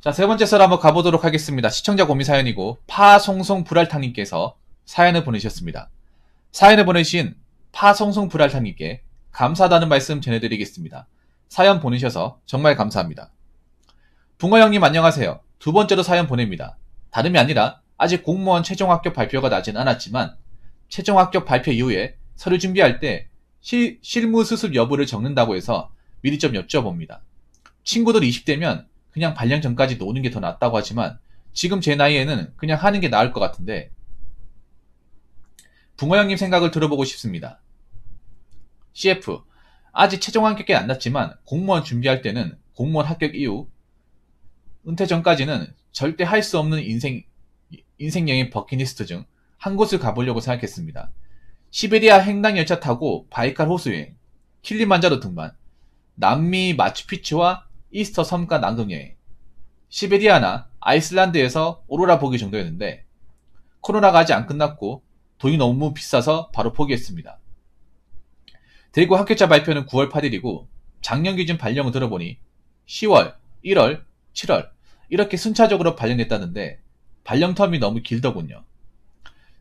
자, 세 번째 썰 한번 가보도록 하겠습니다. 시청자 고민 사연이고 파송송 불알탕님께서 사연을 보내셨습니다. 사연을 보내신 파송송 불알탕님께 감사하다는 말씀 전해드리겠습니다. 사연 보내셔서 정말 감사합니다. 붕어 형님 안녕하세요. 두 번째로 사연 보냅니다. 다름이 아니라 아직 공무원 최종 합격 발표가 나진 않았지만 최종 합격 발표 이후에 서류 준비할 때 실무 수습 여부를 적는다고 해서 미리 좀 여쭤봅니다. 친구들 20대면 그냥 발령 전까지 노는 게 더 낫다고 하지만 지금 제 나이에는 그냥 하는 게 나을 것 같은데 붕어 형님 생각을 들어보고 싶습니다. CF 아직 최종 합격이 안 났지만 공무원 준비할 때는 공무원 합격 이후 은퇴 전까지는 절대 할 수 없는 인생 여행 버킷리스트 중 한 곳을 가보려고 생각했습니다. 시베리아 횡단 열차 타고 바이칼 호수 여행, 킬리만자로 등반, 남미 마추픽추와 이스터 섬가 남극 여행, 시베리아나 아이슬란드에서 오로라 보기 정도였는데 코로나가 아직 안 끝났고 돈이 너무 비싸서 바로 포기했습니다. 대구 합격자 발표는 9월 8일이고 작년 기준 발령을 들어보니 10월, 1월, 7월 이렇게 순차적으로 발령됐다는데 발령 텀이 너무 길더군요.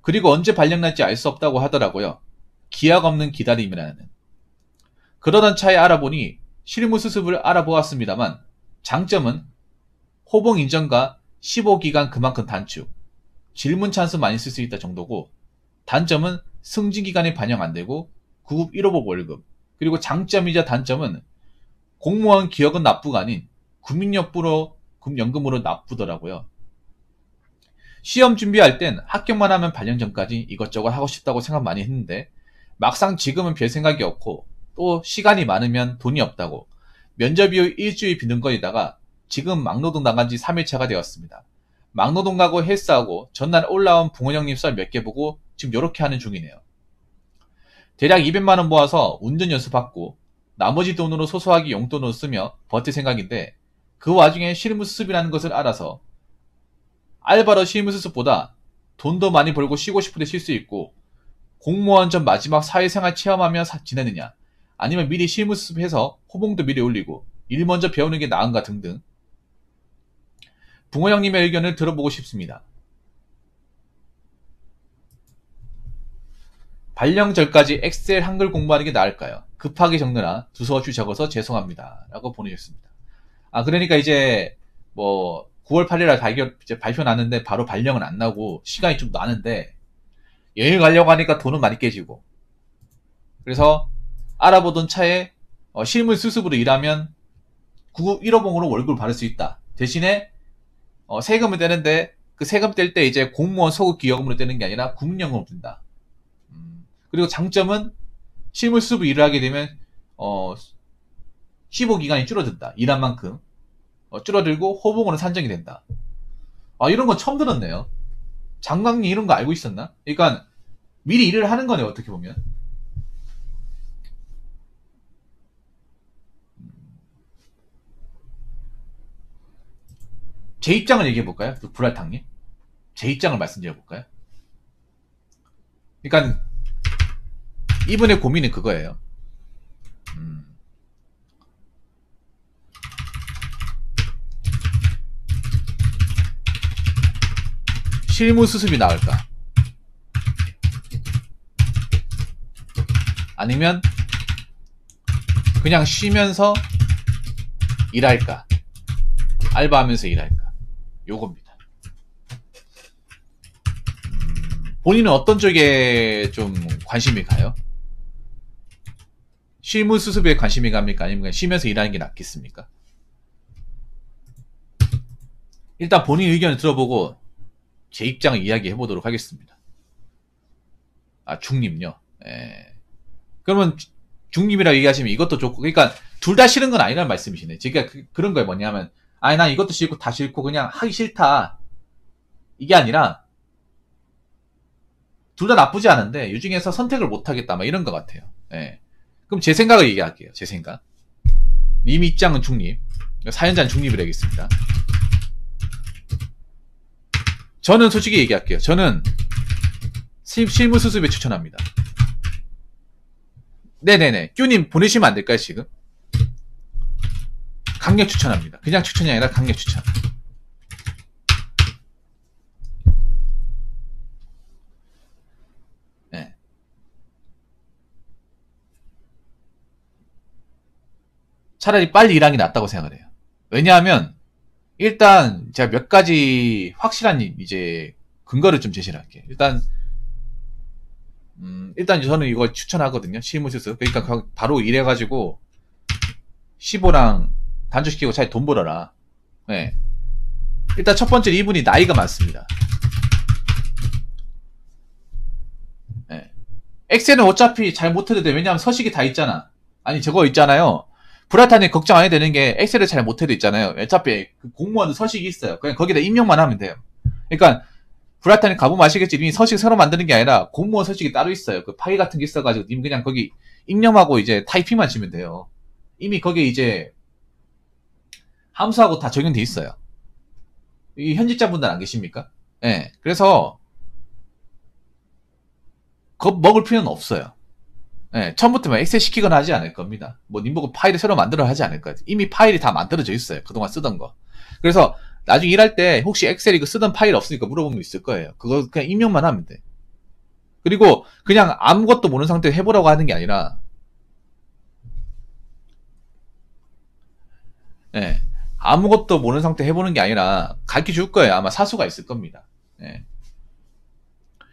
그리고 언제 발령 날지 알 수 없다고 하더라고요. 기약 없는 기다림이라는. 그러던 차에 알아보니 실무 수습을 알아보았습니다만 장점은 호봉 인정과 15기간 그만큼 단축, 질문 찬스 많이 쓸 수 있다 정도고 단점은 승진 기간에 반영 안 되고 구급 1호법 월급, 그리고 장점이자 단점은 공무원 기억은 납부가 아닌 국민연금으로 납부더라고요. 시험 준비할 땐 합격만 하면 발령 전까지 이것저것 하고 싶다고 생각 많이 했는데 막상 지금은 별 생각이 없고 또 시간이 많으면 돈이 없다고 면접 이후 일주일 비는거리다가 지금 막노동 나간 지 3일차가 되었습니다. 막노동 가고 헬스하고 전날 올라온 붕어 형님 썰 몇 개 보고 지금 요렇게 하는 중이네요. 대략 200만원 모아서 운전 연수받고 나머지 돈으로 소소하게 용돈으로 쓰며 버틸 생각인데 그 와중에 실무 수습이라는 것을 알아서 알바로 실무 수습보다 돈도 많이 벌고 쉬고 싶을 때 쉴 수 있고 공무원 전 마지막 사회생활 체험하며 지내느냐 아니면 미리 실무 수습해서 호봉도 미리 올리고 일 먼저 배우는 게 나은가 등등 붕어 형님의 의견을 들어보고 싶습니다. 발령 전까지 엑셀 한글 공부하는 게 나을까요? 급하게 적느라 두서없이 적어서 죄송합니다. 라고 보내주셨습니다. 그러니까 이제 9월 8일날 발표 났는데 바로 발령은 안 나고 시간이 좀 나는데 여행 가려고 하니까 돈은 많이 깨지고 그래서 알아보던 차에 실무 수습으로 일하면 구급 1호봉으로 월급을 받을 수 있다. 대신에 세금을 떼는데 그 세금 뗄 때 이제 공무원 소급 기여금으로 떼는 게 아니라 국민연금으로 뗀다. 그리고 장점은 실무 수습을 일을 하게 되면 15기간이 줄어든다. 일한 만큼 줄어들고 호봉으로 산정이 된다. 이런 건 처음 들었네요. 장관님 이런 거 알고 있었나? 그러니까 미리 일을 하는 거네 어떻게 보면. 제 입장을 얘기해볼까요? 불알탕님? 제 입장을 말씀드려볼까요? 그러니까 이분의 고민은 그거예요. 실무 수습이 나을까? 아니면 그냥 쉬면서 일할까? 알바하면서 일할까? 요겁니다. 본인은 어떤 쪽에 좀 관심이 가요? 실무 수습에 관심이 갑니까? 아니면 그냥 쉬면서 일하는 게 낫겠습니까? 일단 본인 의견을 들어보고 제 입장을 이야기해 보도록 하겠습니다. 중립요. 예. 그러면 중립이라고 얘기하시면 이것도 좋고, 그러니까 둘 다 싫은 건 아니라는 말씀이시네. 제가 그런 거에 뭐냐면, 난 이것도 싫고 다 싫고 그냥 하기 싫다. 이게 아니라 둘 다 나쁘지 않은데 이 중에서 선택을 못 하겠다. 막 이런 것 같아요. 예. 그럼 제 생각을 얘기할게요. 제 생각. 님 입장은 중립. 사연자는 중립을 하겠습니다. 저는 솔직히 얘기할게요. 저는 실무 수습에 추천합니다. 네네네. 큐님 보내시면 안 될까요, 지금? 강력 추천합니다. 그냥 추천이 아니라 강력 추천. 차라리 빨리 일하는 게 낫다고 생각을 해요. 왜냐하면 일단 제가 몇 가지 확실한 이제 근거를 좀 제시를 할게요. 일단 저는 이거 추천하거든요. 실무수수. 그러니까 바로 일해가지고 15랑 단축시키고 차라리 돈 벌어라. 네. 일단 첫 번째 이분이 나이가 많습니다. 네. 엑셀은 어차피 잘 못해도 돼. 왜냐하면 서식이 다 있잖아. 아니 저거 있잖아요. 브라타님 걱정 안 해도 되는 게 엑셀을 잘 못해도 있잖아요. 어차피 그 공무원은 서식이 있어요. 그냥 거기다 입력만 하면 돼요. 그러니까 브라타님 가보면 아시겠지. 이미 서식 새로 만드는 게 아니라 공무원 서식이 따로 있어요. 그 파일 같은 게 있어가지고 님 그냥 거기 입력하고 이제 타이핑만 치면 돼요. 이미 거기에 이제 함수하고 다 적용돼 있어요. 이 현직자분들 안 계십니까? 예. 네. 그래서 겁 먹을 필요는 없어요. 예. 네. 처음부터 엑셀 시키거나 하지 않을 겁니다. 뭐 님 보고 파일을 새로 만들어 하지 않을 거예요. 이미 파일이 다 만들어져 있어요. 그동안 쓰던 거. 그래서 나중에 일할 때 혹시 엑셀 이거 쓰던 파일 없으니까 물어보면 있을 거예요. 그거 그냥 입력만 하면 돼. 그리고 그냥 아무것도 모르는 상태에 해보라고 하는 게 아니라 예. 네. 아무것도 모르는 상태 해보는 게 아니라 가르쳐 줄 거예요. 아마 사수가 있을 겁니다. 예.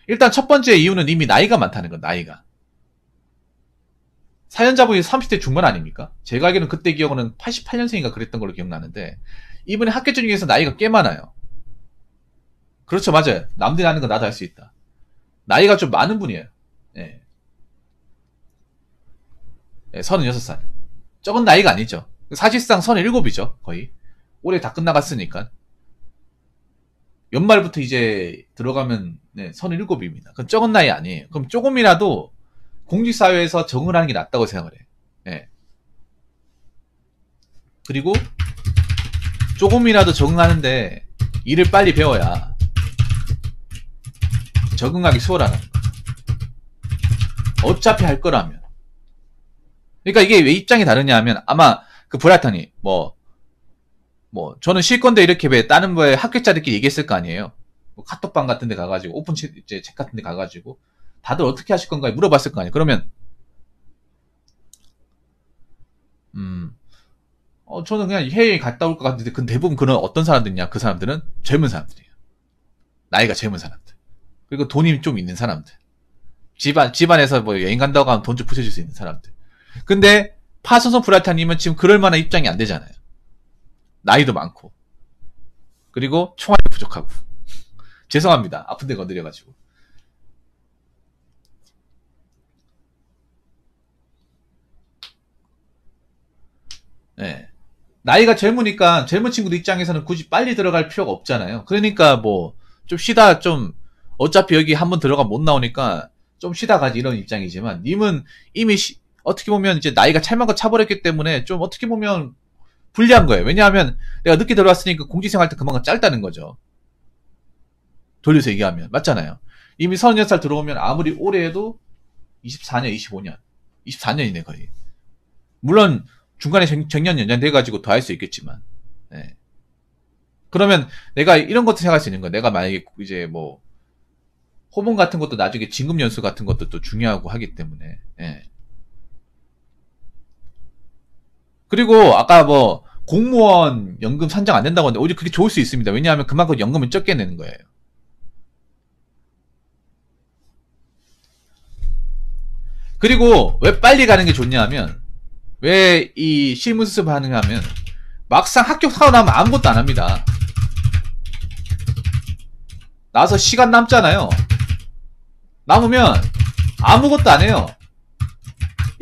일단 첫 번째 이유는 이미 나이가 많다는 거, 나이가. 사연자분이 30대 중반 아닙니까? 제가 알기로는 그때 기억은 88년생인가 그랬던 걸로 기억나는데 이분이 합격자 중에서 나이가 꽤 많아요. 그렇죠, 맞아요. 남들이 하는 거 나도 할 수 있다. 나이가 좀 많은 분이에요. 예. 예, 36살. 적은 나이가 아니죠. 사실상 37이죠, 거의. 올해 다 끝나갔으니까. 연말부터 이제 들어가면, 네, 37입니다. 그럼 적은 나이 아니에요. 그럼 조금이라도 공직사회에서 적응을 하는 게 낫다고 생각을 해요. 예. 그리고 조금이라도 적응하는데 일을 빨리 배워야 적응하기 수월하다. 어차피 할 거라면. 그러니까 이게 왜 입장이 다르냐 하면 아마 그 브라타니 저는 쉴 건데 이렇게 왜 다른 거에 합격자들끼리 얘기했을 거 아니에요. 뭐 카톡방 같은 데 가가지고 오픈 책 같은 데 가가지고 다들 어떻게 하실 건가 물어봤을 거 아니에요. 그러면 저는 그냥 해외에 갔다 올 것 같은데 그 대부분 그런 어떤 사람들이냐, 그 사람들은 젊은 사람들이에요. 나이가 젊은 사람들. 그리고 돈이 좀 있는 사람들. 집안에서 뭐 여행 간다고 하면 돈 좀 붙여줄 수 있는 사람들. 근데 파선son 브라타님은 지금 그럴 만한 입장이 안 되잖아요. 나이도 많고. 그리고 총알이 부족하고. 죄송합니다. 아픈 데 건드려가지고. 네. 나이가 젊으니까 젊은 친구들 입장에서는 굳이 빨리 들어갈 필요가 없잖아요. 그러니까 뭐 좀 쉬다 좀 어차피 여기 한번 들어가 못 나오니까 좀 쉬다 가지 이런 입장이지만 님은 이미 어떻게 보면 이제 나이가 찰만큼 차버렸기 때문에 좀 어떻게 보면 불리한 거예요. 왜냐하면 내가 늦게 들어왔으니까 공직생활 때 그만큼 짧다는 거죠. 돌려서 얘기하면 맞잖아요. 이미 36살 들어오면 아무리 오래 해도 24년, 25년, 24년이네 거의. 물론 중간에 쟁년 연장돼가지고 더 할 수 있겠지만, 네. 그러면 내가 이런 것도 생각할 수 있는 거야. 내가 만약에 이제 뭐 호봉 같은 것도 나중에 진급 연수 같은 것도 또 중요하고 하기 때문에, 네. 그리고 아까 뭐 공무원 연금 산정 안 된다고 하는데 오히려 그게 좋을 수 있습니다. 왜냐하면 그만큼 연금을 적게 내는 거예요. 그리고 왜 빨리 가는 게 좋냐 하면 왜 이 실무수습을 하느냐 하면 막상 합격하고 나면 아무것도 안 합니다. 나서 시간 남잖아요. 남으면 아무것도 안 해요.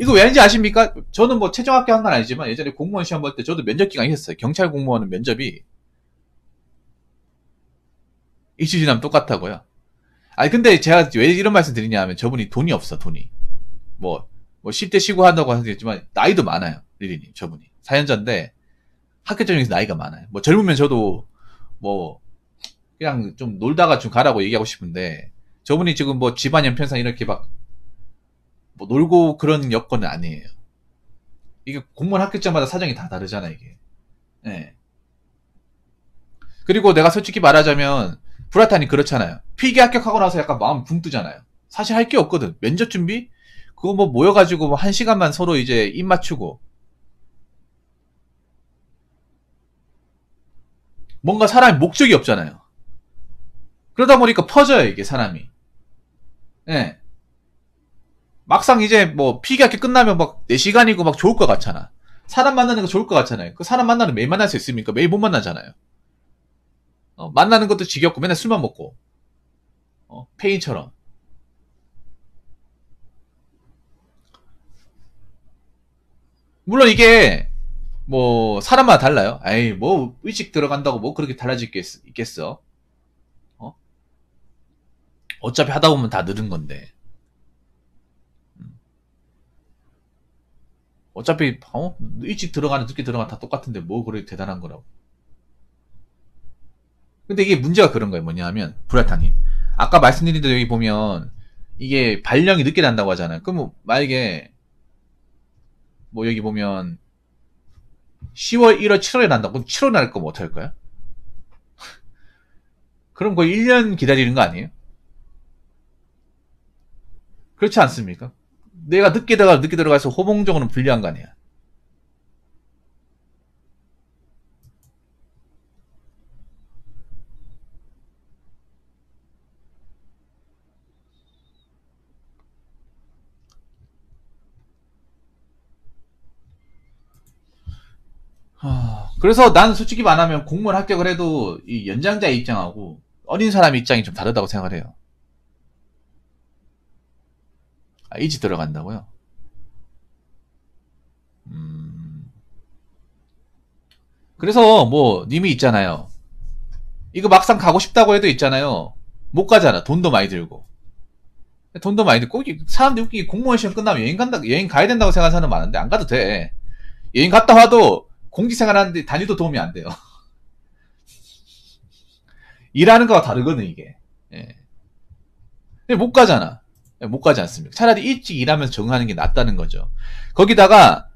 이거 왜인지 아십니까? 저는 뭐 최종 합격한 건 아니지만 예전에 공무원 시험 볼 때 저도 면접 기간이 있었어요. 경찰 공무원은 면접이 일주일 지나면 똑같다고요. 아니 근데 제가 왜 이런 말씀 드리냐 하면 저분이 돈이 없어. 돈이 뭐 10대 쉬고 한다고 하겠지만 나이도 많아요. 리리님 저분이 사연자인데 합격자 중에서 나이가 많아요. 뭐 젊으면 저도 뭐 그냥 좀 놀다가 좀 가라고 얘기하고 싶은데 저분이 지금 뭐 집안 형편상 이렇게 막 뭐 놀고 그런 여건은 아니에요. 이게 공무원 합격자마다 사정이 다 다르잖아 이게. 네. 그리고 내가 솔직히 말하자면 브라타니 그렇잖아요. 필기 합격하고 나서 약간 마음 붕 뜨잖아요. 사실 할 게 없거든. 면접 준비? 그거 뭐 모여가지고 뭐 1시간만 서로 이제 입 맞추고 뭔가 사람이 목적이 없잖아요. 그러다 보니까 퍼져요, 이게 사람이. 예. 막상 이제 뭐 피기학기 끝나면 막 4시간이고 막 좋을 것 같잖아. 사람 만나는 거 좋을 것 같잖아요. 그 사람 만나는 매일 만날 수 있습니까? 매일 못 만나잖아요. 만나는 것도 지겹고 맨날 술만 먹고. 페인처럼. 물론 이게 뭐 사람마다 달라요. 에이 뭐 일찍 들어간다고 뭐 그렇게 달라질 게 있겠어. 어차피 하다 보면 다 늘은 건데. 어차피 일찍 들어가는 늦게 들어가는 다 똑같은데 뭐 그렇게 대단한 거라고. 근데 이게 문제가 그런 거예요. 뭐냐 하면 브라타님 아까 말씀드린 대로 여기 보면 이게 발령이 늦게 난다고 하잖아요. 그럼 뭐 만약에 뭐 여기 보면 10월, 1월, 7월에 난다고? 그럼 7월에 날 거면 어떡할 거야? 그럼 거의 1년 기다리는 거 아니에요? 그렇지 않습니까? 내가 늦게 들어가서 호봉적으로는 불리한 거 아니야. 그래서 난 솔직히 말하면 공무원 합격을 해도 이 연장자의 입장하고 어린 사람의 입장이 좀 다르다고 생각을 해요. 일찍 들어간다고요? 그래서 뭐 님이 있잖아요. 이거 막상 가고 싶다고 해도 있잖아요. 못 가잖아. 돈도 많이 들고. 돈도 많이 들고 사람들이 웃기게 공무원 시험 끝나면 여행 가야 된다고 생각하는 사람 많은데 안 가도 돼. 여행 갔다 와도 공직생활 하는데 단위도 도움이 안 돼요. 일하는 거와 다르거든 이게. 예. 근데 못 가잖아. 못 가지 않습니까? 차라리 일찍 일하면서 적응하는 게 낫다는 거죠. 거기다가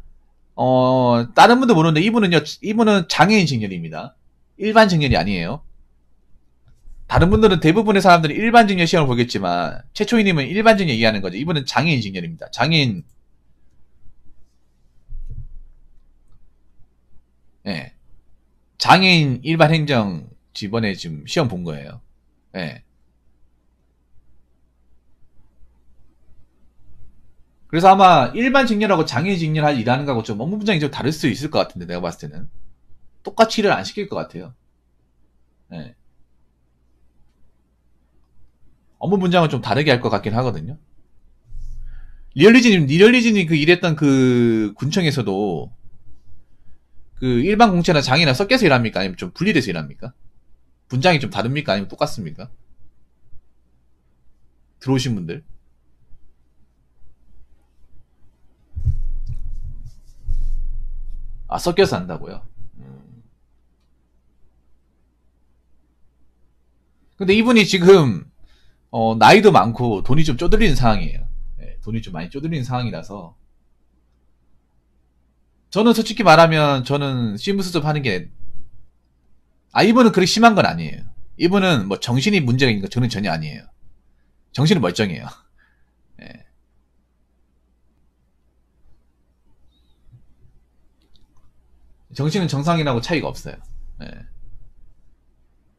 다른 분도 모르는데 이분은 장애인 직렬입니다. 일반 직렬이 아니에요. 다른 분들은 대부분의 사람들이 일반 직렬 시험을 보겠지만 최초인님은 일반 직렬 얘기하는 거죠. 이분은 장애인 직렬입니다. 장애인 예. 장애인 일반 행정 이번에 지금 시험 본 거예요. 예. 그래서 아마 일반 직렬하고 장애인 직렬 일하는 거하고 좀 업무 분장이 좀 다를 수 있을 것 같은데 내가 봤을 때는 똑같이 일을 안 시킬 것 같아요. 예. 업무 분장은 좀 다르게 할 것 같긴 하거든요. 리얼리진이 그 일했던 그 군청에서도 그 일반 공채나 장애나 섞여서 일합니까? 아니면 좀 분리돼서 일합니까? 분장이 좀 다릅니까? 아니면 똑같습니까? 들어오신 분들. 섞여서 한다고요? 근데 이분이 지금, 나이도 많고 돈이 좀 쪼들리는 상황이에요. 네, 돈이 좀 많이 쪼들리는 상황이라서. 저는 솔직히 말하면 저는 심부수습 하는 게, 이분은 그렇게 심한 건 아니에요. 이분은 뭐 정신이 문제가 있는 거 저는 전혀 아니에요. 정신은 멀쩡해요. 네. 정신은 정상인하고 차이가 없어요. 네.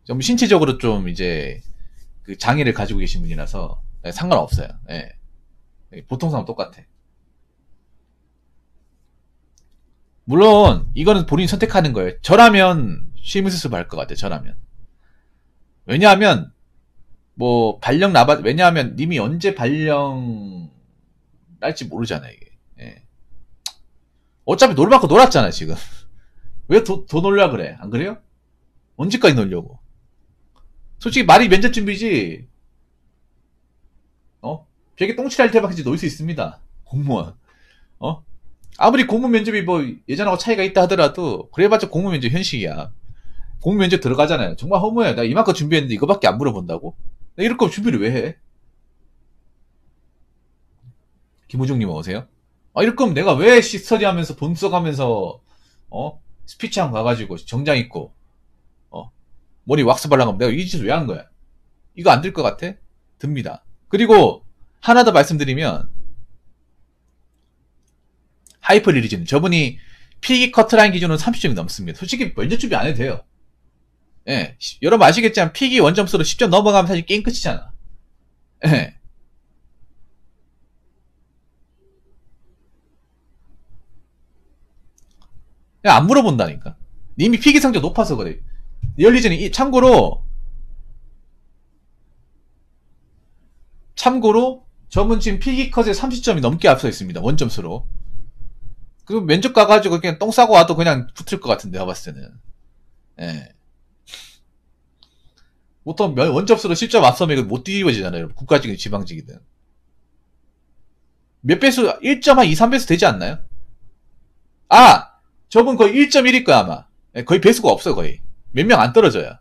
좀 신체적으로 좀 이제 그 장애를 가지고 계신 분이라서 네, 상관없어요. 네. 보통 사람 똑같아. 물론 이거는 본인이 선택하는 거예요. 저라면 심수습 할 것 같아요. 저라면. 왜냐하면 뭐 발령 나봐 왜냐하면 님이 언제 발령 날지 모르잖아요. 이게. 예. 어차피 놀받고 놀았잖아요. 지금. 왜 더 놀려 그래? 안 그래요? 언제까지 놀려고? 솔직히 말이 면접 준비지. 벽에 똥칠할 때밖에 놓을 수 있습니다. 공무원. 어? 아무리 공무원 면접이 뭐 예전하고 차이가 있다 하더라도 그래봤자 공무원 면접 현실이야. 공무원 면접 들어가잖아요. 정말 허무해. 나 이만큼 준비했는데 이거밖에 안 물어본다고? 나 이럴 거면 준비를 왜 해? 김우중님 어서세요? 이럴 거면 내가 왜 시스터디 하면서 돈 써가면서 스피치한 거 가가지고 정장 입고 머리 왁스 발라가면 내가 이 짓을 왜 한 거야? 이거 안 들 것 같아? 듭니다. 그리고 하나 더 말씀드리면 하이퍼 리리진 저분이 필기 커트라인 기준은 30점이 넘습니다. 솔직히 면접 준비 안 해도 돼요. 예. 여러분 아시겠지만 픽이 원점수로 10점 넘어가면 사실 게임 끝이잖아. 예. 그냥 안 물어본다니까. 이미 픽이 성적 높아서 그래. 리얼리전이 참고로 저분 지금 픽이 컷에 30점이 넘게 앞서 있습니다. 원점수로. 그 면접 가가지고 그냥 똥 싸고 와도 그냥 붙을 것 같은데, 내가 봤을 때는. 예. 보통 원점수로 10점 앞서면 못 뒤집어지잖아요. 국가직이든 지방직이든. 몇 배수, 1.2, 3배수 되지 않나요? 아! 저분 거의 1.1일 거야, 아마. 예, 거의 배수가 없어, 거의. 몇 명 안 떨어져요.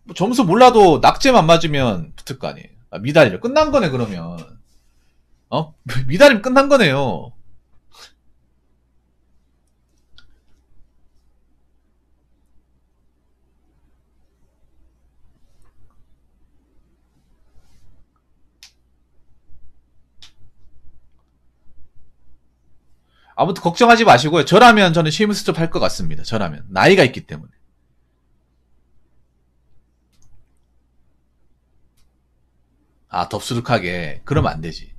뭐 점수 몰라도 낙제만 맞으면 붙을 거 아니에요. 아, 미달이요. 끝난 거네, 그러면. 어? 미달이면 끝난 거네요. 아무튼 걱정하지 마시고요. 저라면 저는 실무수습 할 것 같습니다. 저라면. 나이가 있기 때문에. 아, 덥수룩하게. 그러면 안 되지.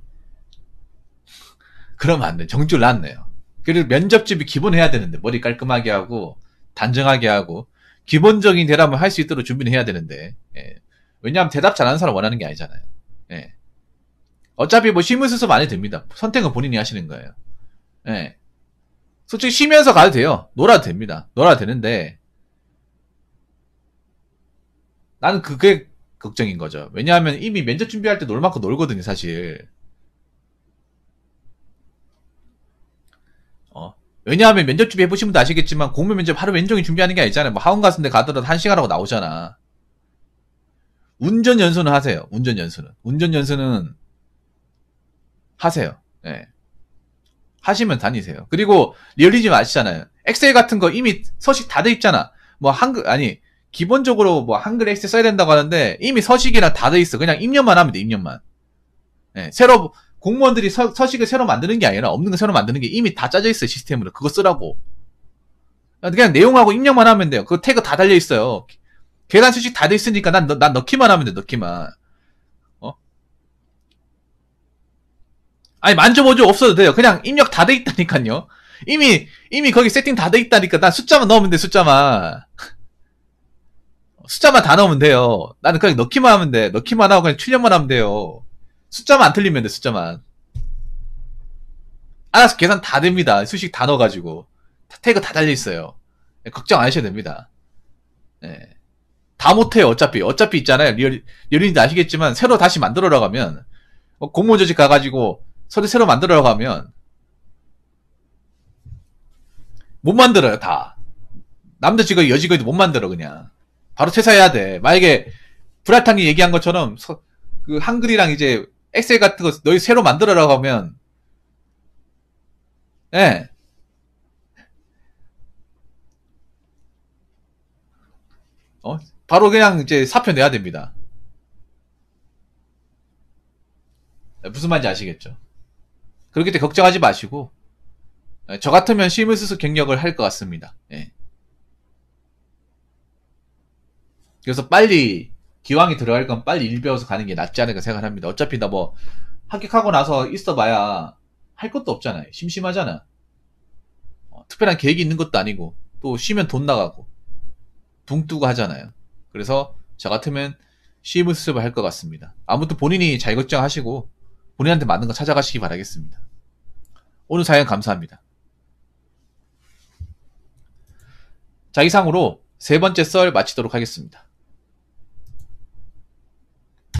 그러면 안 돼. 정줄 났네요. 그리고 면접집이 기본 해야 되는데, 머리 깔끔하게 하고, 단정하게 하고, 기본적인 대답을 할 수 있도록 준비를 해야 되는데, 예. 왜냐하면 대답 잘하는 사람 원하는 게 아니잖아요. 예. 어차피 뭐 실무수습 안 해도 됩니다. 선택은 본인이 하시는 거예요. 예. 솔직히 쉬면서 가도 돼요. 놀아도 됩니다. 놀아도 되는데, 나는 그게 걱정인 거죠. 왜냐하면 이미 면접 준비할 때 놀 만큼 놀거든요, 사실. 어. 왜냐하면 면접 준비 해보신 분도 아시겠지만, 공무원 면접 하루 왼종일 준비하는 게 아니잖아요. 뭐 학원 같은 데 가더라도 1시간 하고 나오잖아. 운전 연수는 하세요. 운전 연수는. 운전 연수는 하세요. 예. 하시면 다니세요. 그리고 리얼리즘 아시잖아요. 엑셀 같은 거 이미 서식 다 돼 있잖아. 뭐 한글 아니 기본적으로 뭐 한글 엑셀 써야 된다고 하는데 이미 서식이랑 다 돼 있어. 그냥 입력만 하면 돼. 입력만. 예, 새로 공무원들이 서식을 새로 만드는 게 아니라 없는 거 새로 만드는 게 이미 다 짜져 있어요. 시스템으로. 그거 쓰라고. 그냥 내용하고 입력만 하면 돼요. 그 태그 다 달려 있어요. 계산 수식 다 돼 있으니까 난 넣기만 하면 돼. 넣기만. 어? 아니 만져보죠 없어도 돼요. 그냥 입력 다 돼 있다니까요. 이미 거기 세팅 다 돼 있다니까. 난 숫자만 넣으면 돼. 숫자만 다 넣으면 돼요. 나는 그냥 넣기만 하면 돼. 넣기만 하고 그냥 출력만 하면 돼요. 숫자만 안 틀리면 돼. 숫자만. 알아서 계산 다 됩니다. 수식 다 넣어가지고 태그 다 달려 있어요. 걱정 안 하셔도 됩니다. 네. 다 못해요. 어차피 있잖아요. 리얼인지 아시겠지만 새로 다시 만들어라고 하면 공무원 조직 가가지고 서류 새로 만들어라고 하면 못 만들어요. 다. 남자 직업이 여직업도 못 만들어 그냥. 바로 퇴사해야 돼. 만약에 불알탕이 얘기한 것처럼 그 한글이랑 이제 엑셀 같은 거 너희 새로 만들어라고 하면 예. 바로 그냥 이제 사표 내야 됩니다. 무슨 말인지 아시겠죠? 그렇기 때문에 걱정하지 마시고 저 같으면 실무수습 경력을 할 것 같습니다. 예. 그래서 빨리 기왕이 들어갈 건 빨리 일 배워서 가는 게 낫지 않을까 생각합니다. 어차피 나 뭐 합격하고 나서 있어봐야 할 것도 없잖아요. 심심하잖아. 특별한 계획이 있는 것도 아니고 또 쉬면 돈 나가고 붕 뜨고 하잖아요. 그래서 저 같으면 실무수습을 할 것 같습니다. 아무튼 본인이 잘 결정하시고 본인한테 맞는 거 찾아가시기 바라겠습니다. 오늘 사연 감사합니다. 자, 이상으로 세 번째 썰 마치도록 하겠습니다.